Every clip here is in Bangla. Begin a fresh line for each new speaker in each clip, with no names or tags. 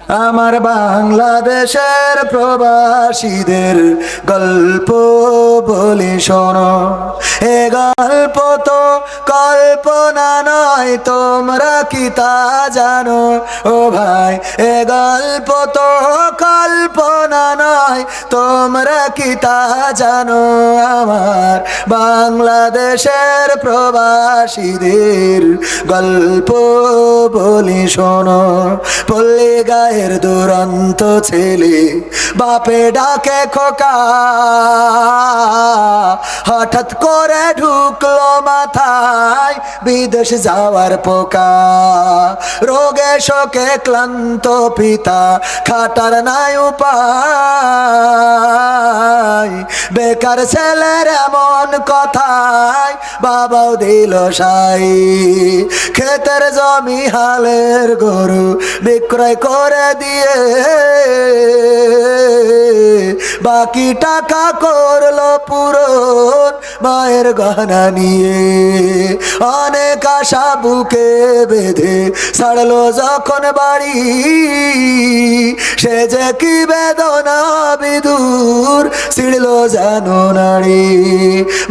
আমার বাংলাদেশের প্রবাসীদের গল্প বলি শোনো। এ গল্প তো কল্পনা নয়, তোমরা কি তা জানো? ও ভাই, এ গল্প তো কল্পনা নয়, তোমরা কি তা জানো? আমার বাংলাদেশের প্রবাসীদের গল্প বলি শোনো। পল্লী গায়ের দুরন্ত ছেলে বাপে ডাকে খোকা, হঠাৎ করে ঢুকলো মাথায় বিদেশ যাওয়ার পোকা। রোগে শোকে ক্লান্ত পিতা, খাটার নাই উপায়, বেকার ছেলের এমন কথায় বাবাও দিল সাই। ক্ষেতের জমি হালের গরু বিক্রয় করে দিয়ে বাকি টাকা করলো পূরণ মায়ের গহনা নিয়ে। অনেক আশা বুকে বেঁধে ছাড়লো যখন বাড়ি, সে যে কি বেদনা বিদুর ছিড়লো জানো নারী।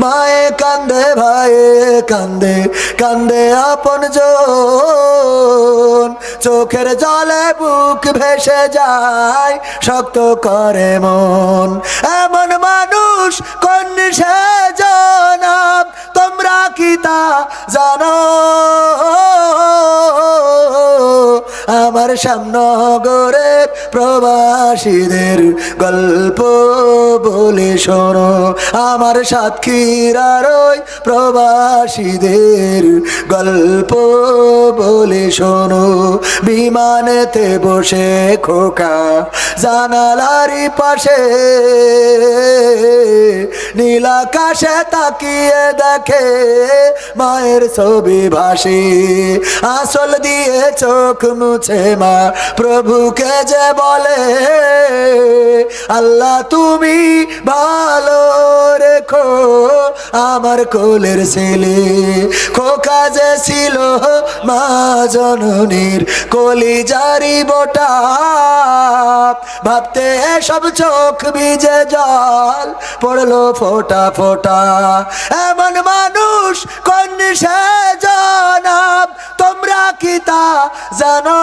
মায়ে কান্দে, ভাইয়ে কান্দে, কান্দে আপন জন, চোখের জলে বুক ভেসে যায়, শক্ত করে মন। এমন মানুষ কোন সে জনাব, তোমরা কি তা জানো? আমার শ্যামনগরের প্রবাসীদের গল্প বলে শোনো। আমার সাতক্ষীরার ওই প্রবাসীদের গল্প বলে শোনো। বিমানেতে বসে খোকা জানালারি পাশে, নীল আকাশে তাকিয়ে দেখে মায়ের ছবি ভাসে। আঁচল দিয়ে চোখ মুছে মা প্রভুকে যে বলে, আল্লাহ তুমি ভালো রেখো আমার কোলের ছেলে। খোকা যে ছিল মা জননীর কলিজারি বোটা, ভাবতে সব চোখ ভিজে জল পড়লো ফোটা ফোটা। এমন মানুষ কোন সে জনাব, তোমরা কি তা জানো?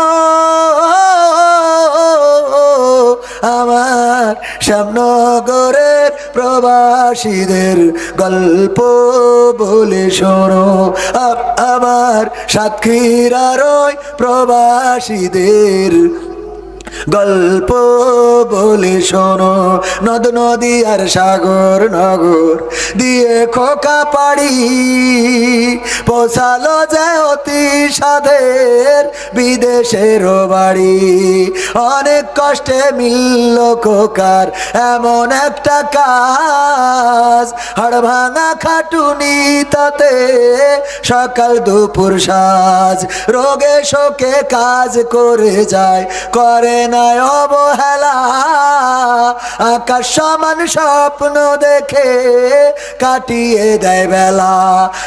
আমার শ্যামনগরের প্রবাসীদের গল্প বলে শোনো। আমার সাতক্ষীরার ওই প্রবাসীদের গল্প বলে শোনো। নদ নদী আর সাগর নগর দিয়ে খোকা পাড়ি, পৌঁছালো যে অতি সাধের বিদেশের বাড়ি। অনেক কষ্টে মিলল খোকার এমন একটা কাজ, হাড় ভাঙা খাটুনি তাতে সকাল দুপুর সাজ। রোগে শোকে কাজ করে যায়, করে নাই অবহেলা, আকাশ সমান স্বপ্ন দেখে কাটিয়ে দেয় বেলা।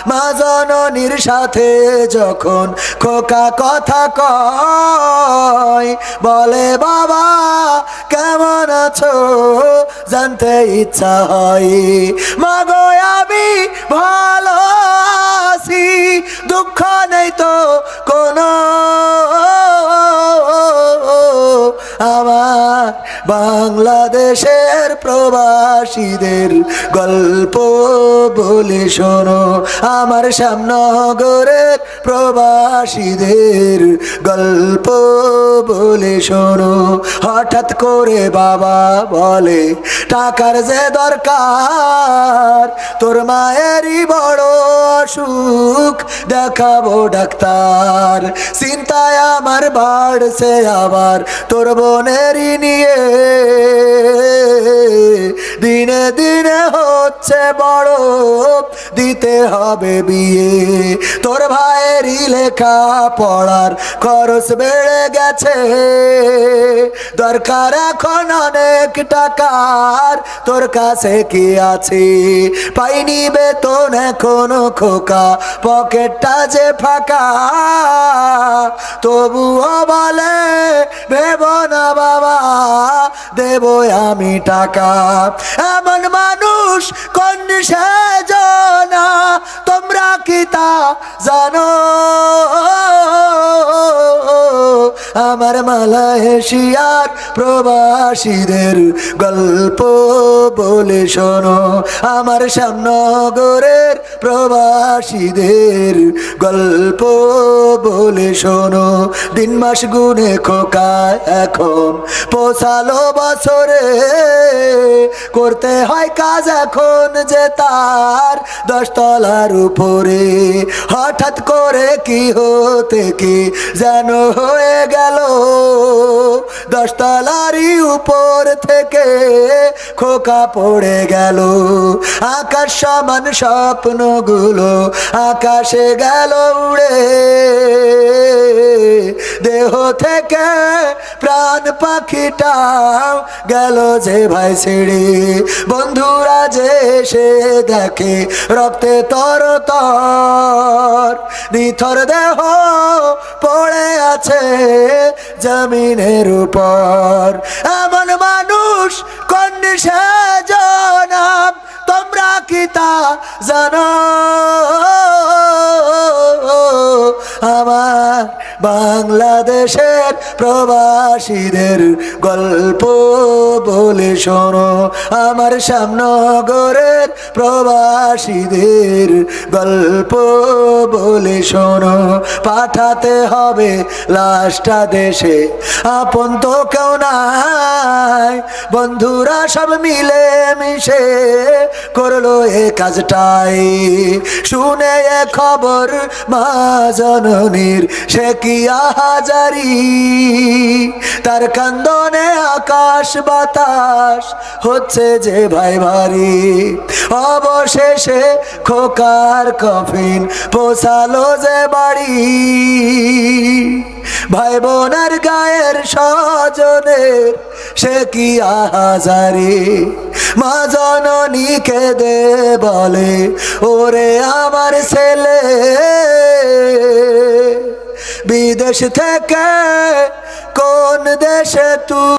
মা জননীর সাথে যখন খোকা কথা কয়, বলে বাবা কেমন আছো জানতে ইচ্ছা হয়। মা গো আমি ভালো আছি, দুঃখ নেই তো কোনো। আমার বাংলাদেশের প্রবাসীদের গল্প বলে শোনো। আমার শ্যামনগরের প্রবাসীদের গল্প বলে শোনো। হঠাৎ করে বাবা বলে, টাকার যে দরকার, তোর মায়েরই বড় অসুখ, দেখাবো ডাক্তার। চিন্তায় আমার বাড়ছে আবার তোর বোনেরই নিয়ে, দিনে দিনে হচ্ছে বড়, দিতে হবে বিয়ে। তোর ভাইয়েরই লেখা পড়ার খরচ বেড়ে গেছে, দরকার এখন অনেক টাকার, তোর কাছে কি আছে? পাইনি বেতন এখনো খোকা, পকেটটা যে ফাঁকা। তবুও বলে ভেব না বাবা, দেব আমি টাকা। এমন মানুষ কোন সেজনা, তোমরা কি তা জানো? আমার মালয়েশিয়ার প্রবাসীদের গল্প বলে শোনো, আমার শ্যামনগরের প্রবাসীদের গল্প বলে শোনো। দিন মাস গুনে খোকা এখন পৌঁছালো বছরে, করতে হয় কাজ এখন যে তার 10 তলার উপরে। হঠাৎ করে কি হতে কি যেন হয়ে গেল, 10 তলারই উপর থেকে খোকা পড়ে গেল। আকাশ সমান স্বপ্নগুলো আকাশে গেল উড়ে, দেহ থেকে প্রাণ পাখিটাও গেল যে ভাই ছেড়ে। বন্ধুরা যে এসে দেখে রক্তে তরতর, নিথর দেহ পড়ে আছে জমিনের উপর। এমন মানুষ কোন সেজনা, তোমরা কি তা জানো? আমার বাংলাদেশের প্রবাসীদের গল্প বলে শোনো, আমার শ্যামনগরের প্রবাসীদের গল্প বলে শোনো। পাঠাতে হবে লাশটা দেশে, আপন তো কেউ নাই, বন্ধুরা সব মিলে মিশে করলো এ কাজটাই। শুনে এ খবর মা জননীর সে কি আহাজারি, তার কান্দনে আকাশ বাতাস হচ্ছে যে ভাই ভারী। অবশেষে খোকার কফিন পৌঁছালো যে বাড়ি, ভাই বোনের গায়ের স্বজনের সে কি আহাজারি। মা জননী কেঁদে বলে ওরে আমার ছেলে, বিদেশ থেকে কোন দেশে তুই